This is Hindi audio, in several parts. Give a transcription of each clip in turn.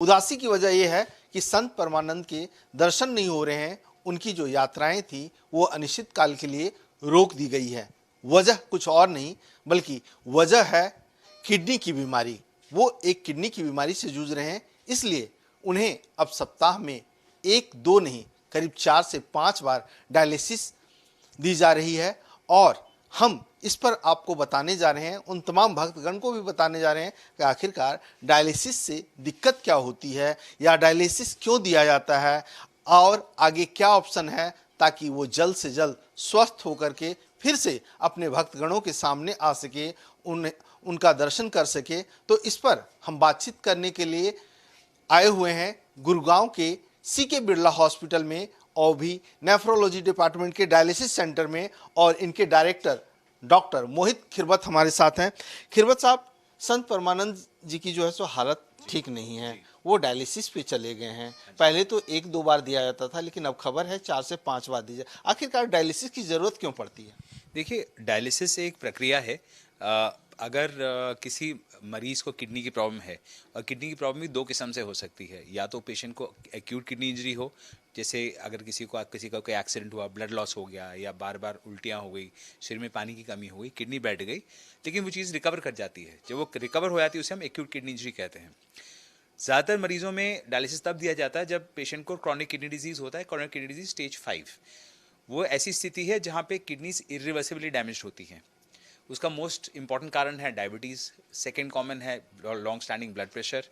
उदासी की वजह यह है कि संत परमानंद के दर्शन नहीं हो रहे हैं। उनकी जो यात्राएं थी वो अनिश्चित काल के लिए रोक दी गई है। वजह कुछ और नहीं बल्कि वजह है किडनी की बीमारी। वो एक किडनी की बीमारी से जूझ रहे हैं, इसलिए उन्हें अब सप्ताह में 1-2 नहीं करीब 4 से 5 बार डायलिसिस दी जा रही है। और हम इस पर आपको बताने जा रहे हैं, उन तमाम भक्तगण को भी बताने जा रहे हैं कि आखिरकार डायलिसिस से दिक्कत क्या होती है या डायलिसिस क्यों दिया जाता है और आगे क्या ऑप्शन है, ताकि वो जल्द से जल्द स्वस्थ होकर के फिर से अपने भक्तगणों के सामने आ सके, उनका दर्शन कर सके। तो इस पर हम बातचीत करने के लिए आए हुए हैं गुरुगांव के सीके बिरला हॉस्पिटल में और भी नेफ्रोलॉजी डिपार्टमेंट के डायलिसिस सेंटर में, और इनके डायरेक्टर डॉक्टर मोहित खिरवत हमारे साथ हैं। खिरवत साहब, संत परमानंद जी की जो है सो हालत ठीक नहीं है, वो डायलिसिस पे चले गए हैं। पहले तो 1-2 बार दिया जाता था, लेकिन अब खबर है 4 से 5 बार दीजिए। आखिरकार डायलिसिस की ज़रूरत क्यों पड़ती है? देखिए, डायलिसिस एक प्रक्रिया है। अगर किसी मरीज को किडनी की प्रॉब्लम है, और किडनी की प्रॉब्लम भी 2 किस्म से हो सकती है। या तो पेशेंट को एक्यूट किडनी इंजरी हो, जैसे अगर किसी का कोई एक्सीडेंट हुआ, ब्लड लॉस हो गया, या बार बार उल्टियाँ हो गई, शरीर में पानी की कमी हो गई, किडनी बैठ गई, लेकिन वो चीज़ रिकवर कर जाती है। जब वो रिकवर हो जाती है उसे हम एक्यूट किडनी इंजरी कहते हैं। ज़्यादातर मरीजों में डायलिसिस तब दिया जाता है जब पेशेंट को क्रॉनिक किडनी डिजीज़ होता है। क्रॉनिक किडनी डिजीज स्टेज 5 वो ऐसी स्थिति है जहाँ पे किडनीज इरिवर्सिबली डैमेज होती हैं। उसका मोस्ट इंपॉर्टेंट कारण है डायबिटीज़, सेकेंड कॉमन है लॉन्ग स्टैंडिंग ब्लड प्रेशर,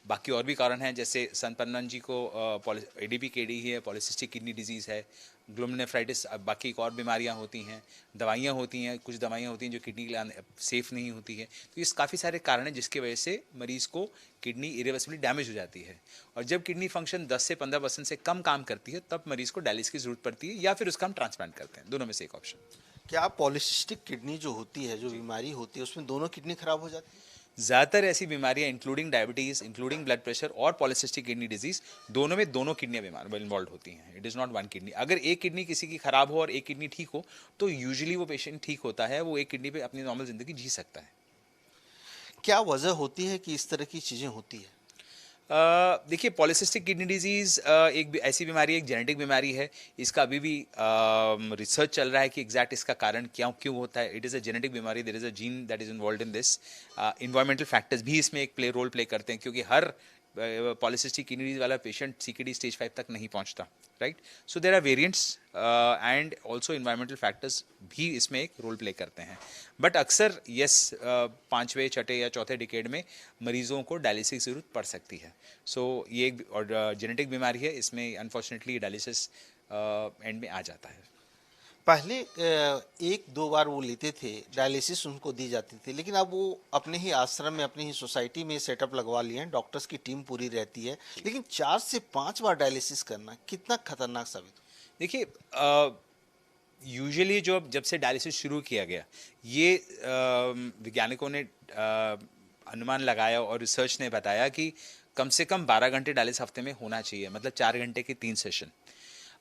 बाकी और भी कारण हैं जैसे संत परमानंद जी को एडीपी केडी है, पॉलीसिस्टिक किडनी डिजीज़ है, ग्लोमेरुलोनेफ्राइटिस, बाकी एक और बीमारियां होती हैं, दवाइयां होती हैं, कुछ दवाइयां होती हैं जो किडनी के लिए सेफ़ नहीं होती है। तो ये काफ़ी सारे कारण हैं जिसकी वजह से मरीज़ को किडनी इरिवर्सिबली डैमेज हो जाती है। और जब किडनी फंक्शन 10 से 15% से कम काम करती है तब मरीज़ को डायलिसिस की ज़रूरत पड़ती है, या फिर उसका हम ट्रांसप्लांट करते हैं। दोनों में से एक ऑप्शन। क्या पॉलीसिस्टिक किडनी जो होती है, जो बीमारी होती है, उसमें दोनों किडनी खराब हो जाती है? ज़्यादातर ऐसी बीमारियां including diabetes, including blood pressure और पॉलीसिस्टिक किडनी डिजीज़, दोनों में दोनों किडनियां बीमार इन्वॉल्व होती हैं। It is not one kidney. अगर एक किडनी किसी की खराब हो और एक किडनी ठीक हो तो यूजुअली वो पेशेंट ठीक होता है, वो एक किडनी पे अपनी नॉर्मल ज़िंदगी जी सकता है। क्या वजह होती है कि इस तरह की चीज़ें होती है? देखिए, पॉलीसिस्टिक किडनी डिजीज़ एक ऐसी बीमारी है, एक जेनेटिक बीमारी है। इसका अभी भी रिसर्च चल रहा है कि एग्जैक्ट इसका कारण क्यों होता है। इट इज़ अ जेनेटिक बीमारी, there is a gene that is involve in this. Environmental factors भी इसमें एक रोल प्ले करते हैं, क्योंकि हर पॉलीसिस्टिक किडनी डिजीज वाला पेशेंट सीकेडी स्टेज 5 तक नहीं पहुंचता, right. So there are variants and also environmental factors भी इसमें एक रोल प्ले करते हैं। बट अक्सर यस, 5वें, 6ठे या 4थे डिकेड में मरीजों को डायलिसिस की जरूरत पड़ सकती है। सो ये एक जेनेटिक बीमारी है, इसमें अनफॉर्चुनेटली डायलिसिस एंड में आ जाता है। पहले 1-2 बार वो लेते थे, डायलिसिस उनको दी जाती थी, लेकिन अब वो अपने ही आश्रम में, अपनी ही सोसाइटी में सेटअप लगवा लिए हैं। डॉक्टर्स की टीम पूरी रहती है, लेकिन 4 से 5 बार डायलिसिस करना कितना खतरनाक साबित हो? देखिए, यूजुअली जब से डायलिसिस शुरू किया गया, ये वैज्ञानिकों ने अनुमान लगाया और रिसर्च ने बताया कि कम से कम 12 घंटे डायलिसिस हफ्ते में होना चाहिए, मतलब 4 घंटे के 3 सेशन।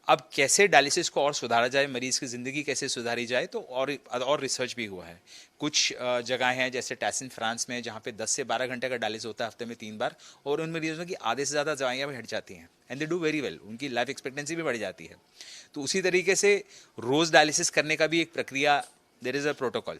अब कैसे डायलिसिस को और सुधारा जाए, मरीज की ज़िंदगी कैसे सुधारी जाए, तो और रिसर्च भी हुआ है। कुछ जगह हैं जैसे टैसिन फ्रांस में, जहाँ पे 10 से 12 घंटे का डायलिसिस होता है हफ्ते में 3 बार, और उन मरीजों की आधे से ज़्यादा दवाइयाँ भी हट जाती हैं and they do very well, उनकी लाइफ एक्सपेक्टेंसी भी बढ़ जाती है। तो उसी तरीके से रोज़ डायलिसिस करने का भी एक प्रक्रिया, there is a protocol.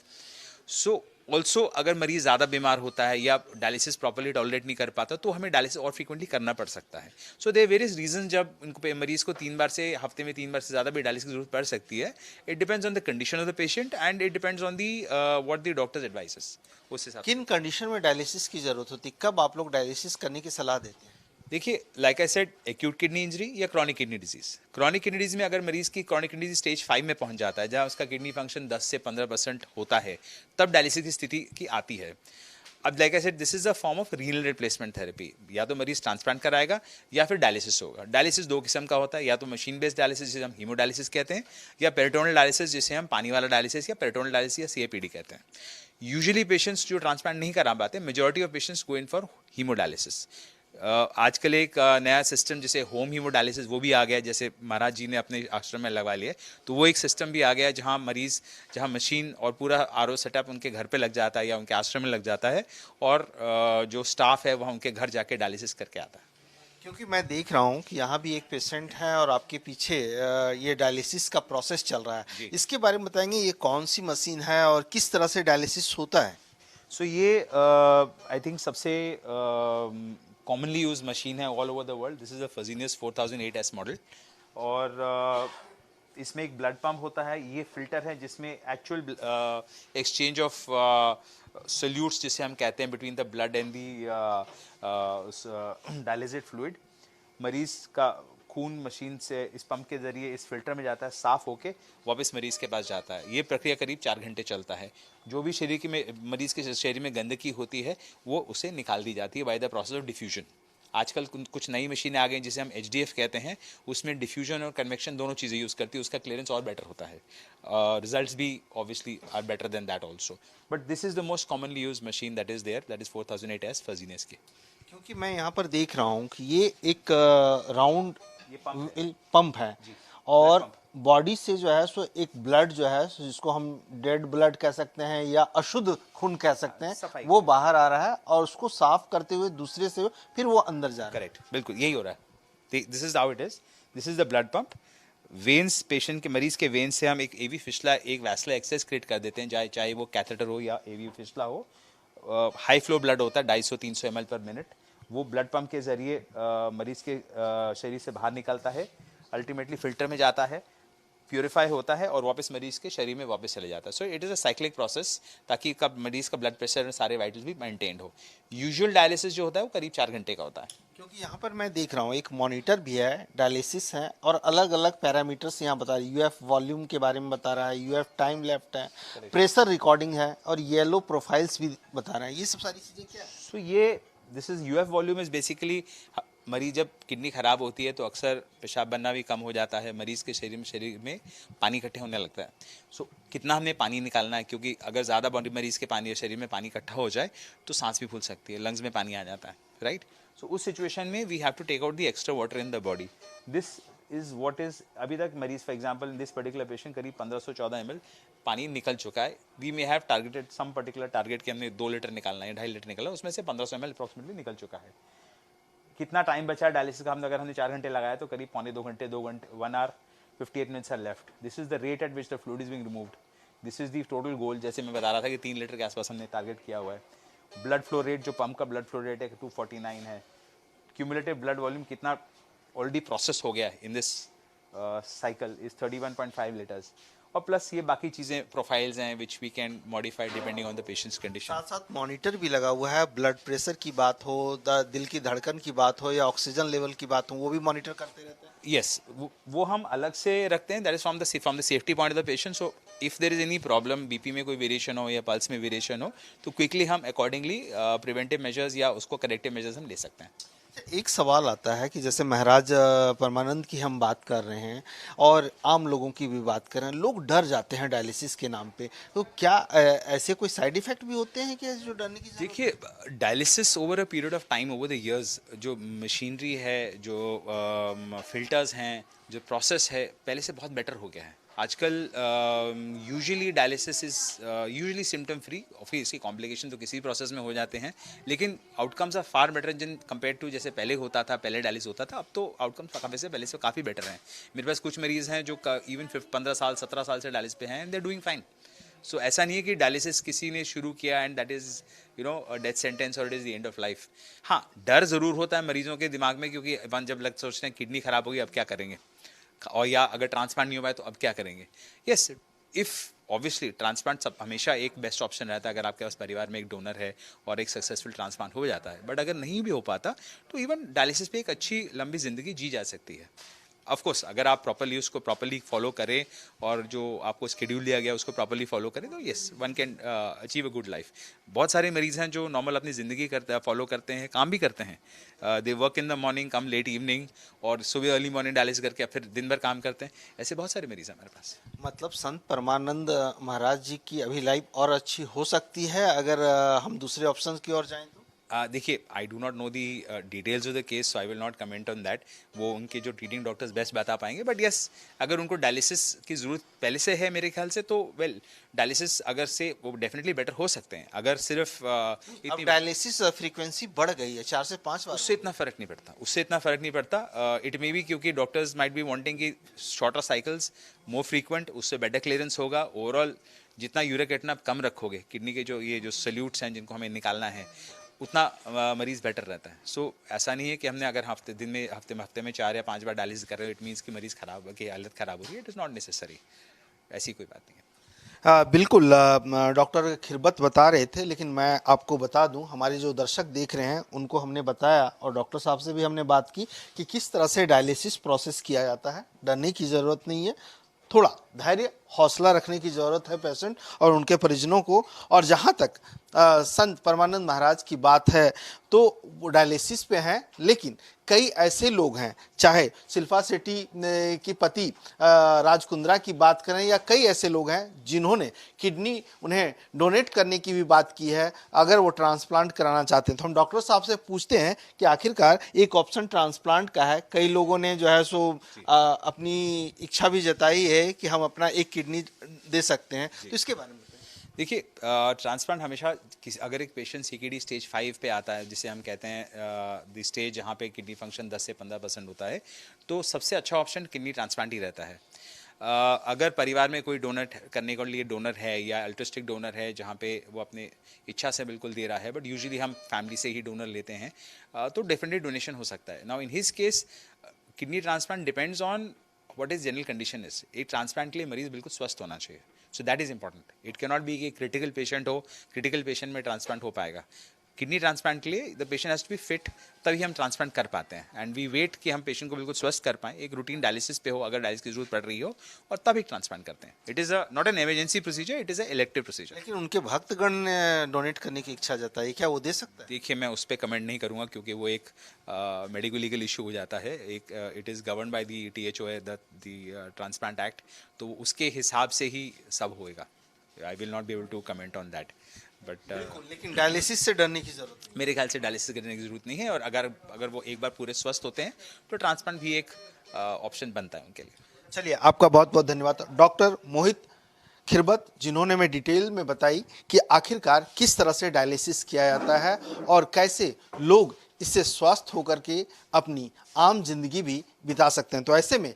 So also अगर मरीज ज़्यादा बीमार होता है या डायलिसिस प्रॉपर्ली टॉलरेट नहीं कर पाता तो हमें डायलिसिस और फ्रीक्वेंटली करना पड़ सकता है। सो देयर वेरियस रीजन जब इनको मरीज को 3 बार से हफ्ते में 3 बार से ज़्यादा भी डायलिसिस की जरूरत पड़ सकती है। It depends on the condition of the patient and it depends on the what the doctors advices. उस हिसाब से किन कंडीशन में डायलिसिस की जरूरत होती है? कब आप लोग डायलिसिस करने की सलाह देते हैं? देखिए, like I said, acute kidney injury या chronic kidney disease. Chronic kidney disease में अगर मरीज की क्रॉनिक किडनी डिजीज स्टेज 5 में पहुंच जाता है, जहां उसका किडनी फंक्शन 10 से 15% होता है, तब डायलिसिस की स्थिति की आती है। अब like I said, this is a form of renal replacement therapy. या तो मरीज ट्रांसप्लांट कराएगा या फिर डायलिसिस होगा। डायलिसिस 2 किस्म का होता है, या तो मशीन बेस्ड डायलिसिस जिसे हम हीमोडायलिसिस कहते हैं, या पेरिटोनल डायलिसिस जिसे हम पानी वाला डायलिसिस या पेरिटोनल डायलिसिस या सीएपीडी कहते हैं। यूजुअली पेशेंट्स जो ट्रांसप्लांट नहीं करा पाते, majority of patients go in for haemodialysis. आजकल एक नया सिस्टम जैसे होम हीमोडायलिसिस वो भी आ गया है, जैसे महाराज जी ने अपने आश्रम में लगवा लिया है, तो वो एक सिस्टम भी आ गया है जहाँ मशीन और पूरा आरओ सेटअप उनके घर पे लग जाता है या उनके आश्रम में लग जाता है, और जो स्टाफ है वहाँ उनके घर जाके डायलिसिस करके आता है। क्योंकि मैं देख रहा हूँ कि यहाँ भी एक पेशेंट है और आपके पीछे ये डायलिसिस का प्रोसेस चल रहा है। जी। इसके बारे में बताएंगे, ये कौन सी मशीन है और किस तरह से डायलिसिस होता है? सो ये आई थिंक सबसे कॉमनली यूज मशीन है all over the world. This is a Fresenius 4008S model, और इसमें एक ब्लड पंप होता है, ये फिल्टर है जिसमें एक्चुअल एक्सचेंज ऑफ सोल्यूट्स जिसे हम कहते हैं between the blood and the dialysis fluid. मरीज का खून मशीन से इस पंप के जरिए इस फिल्टर में जाता है, साफ होके वापस मरीज के पास जाता है। ये प्रक्रिया करीब 4 घंटे चलता है। जो भी शरीर में मरीज के शरीर में गंदगी होती है वो उसे निकाल दी जाती है by the process of diffusion. आजकल कुछ नई मशीनें आ गई जिसे हम HDF कहते हैं, उसमें डिफ्यूजन और कन्वेक्शन दोनों चीज़ें यूज़ करती है, उसका क्लियरेंस और बेटर होता है, रिजल्ट्स भी obviously are better than that also. But this is the most commonly use machine that is there, that is 4008S Fresenius की। क्योंकि मैं यहाँ पर देख रहा हूँ कि ये एक राउंड ये पंप है। पंप है जी, और ब्लड पंप। बॉडी से जो है सो एक ब्लड जो है सो जिसको हम डेड ब्लड कह सकते हैं या अशुद्ध खून कह सकते हैं, सफाई वो बाहर आ रहा है और उसको साफ करते हुए दूसरे से फिर वो अंदर जा रहा है। करेक्ट, बिल्कुल यही हो रहा है। This is how it is, this is the blood pump. Veins, patient के मरीज के वेन्स से हम एक एवी फिस्टुला, एक वैस्कुलर एक्सेस क्रिएट कर देते हैं, चाहे वो कैथेटर हो या एवी फिस्टुला हो। हाई फ्लो ब्लड होता है 250-300 ml पर मिनट, वो ब्लड पंप के जरिए मरीज के शरीर से बाहर निकलता है, अल्टीमेटली फिल्टर में जाता है, प्यूरिफाई होता है और वापस मरीज के शरीर में वापस चले जाता है। So it is a cyclic process, ताकि कब मरीज का ब्लड प्रेशर और सारे वाइटल्स भी मेंटेन्ड हो। यूजुअल डायलिसिस जो होता है वो करीब 4 घंटे का होता है। क्योंकि यहाँ पर मैं देख रहा हूँ एक मॉनिटर भी है, डायलिसिस है और अलग अलग पैरामीटर्स यहाँ बता रही है। यूएफ वॉल्यूम के बारे में बता रहा है, यूएफ टाइम लेफ्ट है, प्रेशर रिकॉर्डिंग है और येलो प्रोफाइल्स भी बता रहा है। ये सब सारी चीज़ें क्या है? सो ये this is UF volume is basically, मरीज जब किडनी खराब होती है तो अक्सर पेशाब बनना भी कम हो जाता है, मरीज के शरीर में पानी इकट्ठे होने लगता है। सो कितना हमने पानी निकालना है, क्योंकि अगर ज़्यादा बॉडी मरीज के पानी शरीर में पानी इकट्ठा हो जाए तो सांस भी फूल सकती है, लंग्स में पानी आ जाता है, राइट। सो उस सिचुएशन में we have to take out the extra water in the body. This is what is, अभी तक मरीज for example in this particular patient करीब 1514 ml पानी निकल चुका है। We may have targeted some particular target कि हमने 2 लीटर निकालना है, 2.5 लीटर निकला, उसमें से 1500 ml अप्रॉक्सीमेटली निकल चुका है। कितना टाइम बचा डायलिसिस का, अगर हमने 4 घंटे लगाया तो करीब पौने 2 घंटे, 1 hour 58 minutes are left. This is the rate at which the fluid is being removed. This is the total goal, जैसे मैं बता रहा था कि 3 लीटर के आसपास हमने टारगेट किया हुआ है। ब्लड फ्लो रेट, जो पंप का ब्लड फ्लो रेट है 249 है। क्यूमुलेटिव ब्लड वॉल्यूम कितना ऑलरेडी प्रोसेस हो गया है in this cycle is 31.5 litres. और प्लस ये बाकी चीज़ें प्रोफाइल्स हैं which we can modify depending on the patient's condition. साथ साथ मॉनिटर भी लगा हुआ है, ब्लड प्रेशर की बात हो, दिल की धड़कन की बात हो या ऑक्सीजन लेवल की बात हो, वो भी मॉनिटर करते रहते हैं। यस, वो हम अलग से रखते हैं, that is from the safety point of the patient. So if there is any problem, BP में कोई वेरिएशन हो या पल्स में वेरिएशन हो, तो क्विकली हम अकॉर्डिंगली प्रिवेंटिव मेजर्स या उसको करेक्टिव मेजर्स हम ले सकते हैं। एक सवाल आता है कि जैसे महाराज परमानंद की हम बात कर रहे हैं और आम लोगों की भी बात कर रहे हैं, लोग डर जाते हैं डायलिसिस के नाम पे, तो क्या ऐसे कोई साइड इफेक्ट भी होते हैं क्या जो डरने की जरूरत है? देखिए, dialysis over a period of time, over the years, जो मशीनरी है, जो फिल्टर्स हैं, जो प्रोसेस है, पहले से बहुत बेटर हो गया है आजकल। Usually dialysis is usually symptom free, फिर इसकी कॉम्प्लिकेशन तो किसी प्रोसेस में हो जाते हैं, लेकिन आउटकम्स आर फार बेटर जिन कंपेयर टू जैसे पहले होता था, पहले डायलिसिस होता था। अब तो आउटकम्स काफ़ी से पहले से काफ़ी बेटर हैं। मेरे पास कुछ मरीज हैं जो इवन 15 साल 17 साल से डायलिसिस पे हैं and they are doing fine. So ऐसा नहीं है कि डायलिसिस किसी ने शुरू किया and that is death sentence और it is the end of life. हाँ, डर ज़रूर होता है मरीजों के दिमाग में, क्योंकि वन जब सोचते हैं किडनी खराब होगी अब क्या करेंगे, और या अगर ट्रांसप्लांट नहीं हो पाए तो अब क्या करेंगे। यस, इफ़ ऑब्वियसली ट्रांसप्लांट सब हमेशा एक बेस्ट ऑप्शन रहता है अगर आपके पास परिवार में एक डोनर है और एक सक्सेसफुल ट्रांसप्लांट हो जाता है। बट अगर नहीं भी हो पाता तो इवन डायलिसिस पे एक अच्छी लंबी ज़िंदगी जी जा सकती है। ऑफ कोर्स अगर आप प्रॉपर्ली उसको प्रॉपर्ली फॉलो करें और जो आपको शेड्यूल दिया गया उसको प्रॉपर्ली फॉलो करें तो yes, one can achieve a good life. बहुत सारे मरीज हैं जो नॉर्मल अपनी ज़िंदगी करते हैं, फॉलो करते हैं, काम भी करते हैं, they work in the morning, come late evening, और सुबह अर्ली मॉर्निंग डायलिसिस करके फिर दिन भर काम करते हैं। ऐसे बहुत सारे मरीज हैं हमारे पास। मतलब संत परमानंद महाराज जी की अभी लाइफ और अच्छी हो सकती है अगर हम दूसरे ऑप्शन की ओर जाएं तो? देखिए, I do not know the details of the case, so I will not comment on that. वो उनके जो ट्रीटिंग डॉक्टर्स बेस्ट बता पाएंगे। बट यस, अगर उनको डायलिसिस की ज़रूरत पहले से है मेरे ख्याल से, तो वेल डायलिसिस अगर से वो डेफिनेटली बेटर हो सकते हैं। अगर सिर्फ अब इतनी डायलिसिस फ्रीक्वेंसी बढ़ गई है 4 से 5 बार। उससे इतना फर्क नहीं पड़ता, उससे इतना फर्क नहीं पड़ता। इट मे बी क्योंकि डॉक्टर्स माइट बी वांटिंग कि शॉर्टर साइकिल्स, मोर फ्रीक्वेंट, उससे बेटर क्लियरेंस होगा। ओवरऑल जितना यूरिक एसिड आप कम रखोगे, किडनी के जो ये जो सल्यूट्स हैं जिनको हमें निकालना है, उतना मरीज़ बेटर रहता है। सो ऐसा नहीं है कि हमने अगर हफ्ते में 4 या 5 बार डायलिसिस कर रहे हो इट मीन्स कि मरीज़ खराब की हालत ख़राब हो रही है। इट इज़ नॉट नेसेसरी, ऐसी कोई बात नहीं है। बिल्कुल डॉक्टर खिरबत बता रहे थे, लेकिन मैं आपको बता दूं, हमारे जो दर्शक देख रहे हैं उनको हमने बताया और डॉक्टर साहब से भी हमने बात की कि किस तरह से डायलिसिस प्रोसेस किया जाता है। डरने की ज़रूरत नहीं है, थोड़ा धैर्य हौसला रखने की ज़रूरत है पेशेंट और उनके परिजनों को। और जहाँ तक संत परमानंद महाराज की बात है, तो वो डायलिसिस पे हैं, लेकिन कई ऐसे लोग हैं, चाहे शिल्पा शेट्टी की पति राज कुंद्रा की बात करें, या कई ऐसे लोग हैं जिन्होंने किडनी उन्हें डोनेट करने की भी बात की है अगर वो ट्रांसप्लांट कराना चाहते हैं। तो हम डॉक्टर साहब से पूछते हैं कि आखिरकार एक ऑप्शन ट्रांसप्लांट का है। कई लोगों ने जो है सो अपनी इच्छा भी जताई है कि हम अपना एक किडनी दे सकते हैं, तो इसके बारे में देखिए, ट्रांसप्लांट हमेशा अगर एक पेशेंट सीकेडी स्टेज 5 पे आता है, जिसे हम कहते हैं द स्टेज जहाँ पे किडनी फंक्शन 10 से 15% होता है, तो सबसे अच्छा ऑप्शन किडनी ट्रांसप्लांट ही रहता है। अगर परिवार में कोई डोनर करने के लिए डोनर है या अल्ट्रिस्टिक डोनर है जहाँ पे वो अपने इच्छा से बिल्कुल दे रहा है, बट यूजुअली हम फैमिली से ही डोनर लेते हैं, तो डेफिनेटली डोनेशन हो सकता है। Now in his case kidney transplant depends on what is general condition is. एक ट्रांसप्लांट के लिए मरीज बिल्कुल स्वस्थ होना चाहिए। So that is important. It can not be कि क्रिटिकल पेशेंट हो, क्रिटिकल पेशेंट में ट्रांसप्लांट हो पाएगा। किडनी ट्रांसप्लांट के लिए the patient has to be fit, तभी हम ट्रांसप्लांट कर पाते हैं। एंड वी वेट कि हम पेशेंट को बिल्कुल स्वस्थ कर पाएं, एक रूटीन डायलिसिस पे हो अगर डायलिसिस की जरूरत पड़ रही हो, और तब एक ट्रांसप्लांट करते हैं। It is not an emergency procedure, it is a elective procedure. लेकिन उनके भक्तगण ने डोनेट करने की इच्छा जताई, क्या वो दे सकता है? देखिए, मैं उस पर कमेंट नहीं करूंगा क्योंकि वो एक मेडिको लीगल इशू हो जाता है। एक it is govern by the THOA, the transplant act, तो उसके हिसाब से ही सब होएगा। I will not be able to comment on that. But लेकिन डायलिसिस से डरने की जरूरत नहीं। मेरे ख्याल से डायलिसिस करने की जरूरत नहीं है, और अगर वो एक बार पूरे स्वस्थ होते हैं तो ट्रांसप्लांट भी एक ऑप्शन बनता है उनके लिए। चलिए, आपका बहुत बहुत धन्यवाद डॉक्टर मोहित खिरबत, जिन्होंने मैं डिटेल में बताई कि आखिरकार किस तरह से डायलिसिस किया जाता है और कैसे लोग इससे स्वस्थ होकर के अपनी आम जिंदगी भी बिता सकते हैं। तो ऐसे में